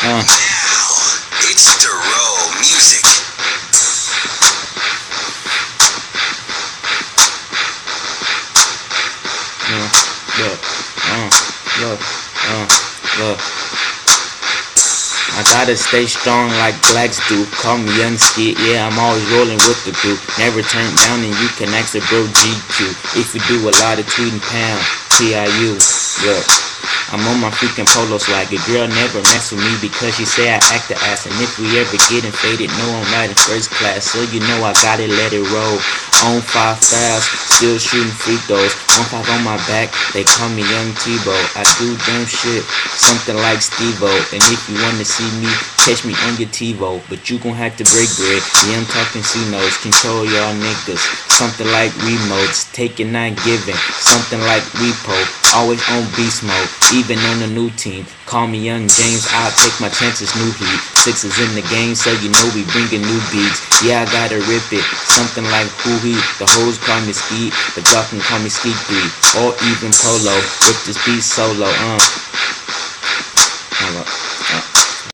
Uh, It's Duro Music. uh, look, look, look. I gotta stay strong like blacks do. Call me young skid, yeah, I'm always rolling with the crew. Never turn down and you can ask a bro GQ. If you do a lot of tweeting pound, TIU. Look, I'm on my freaking polo swag. A girl never mess with me because she say I act the ass. And if we ever getting faded, no, I'm riding first class. So you know I gotta let it roll. On 5 fouls, still shooting free throws. 1-5 on my back, they call me Young Tebow. I do dumb shit, something like Steve-O. And if you wanna see me, catch me on your TiVo. But you gon' have to break bread. Yeah, I'm talking C-notes, control y'all niggas. Something like remotes, taking not giving. Something like repo, always on beast mode. Even on a new team, call me Young James, I'll take my chances, new heat. Sixes in the game, so you know we bringing new beats. Yeah, I gotta rip it, something like Hoo-Hee. The hoes call me Skeet, but y'all can call me Skeet 3. Or even Polo, with this beat solo, Hold up.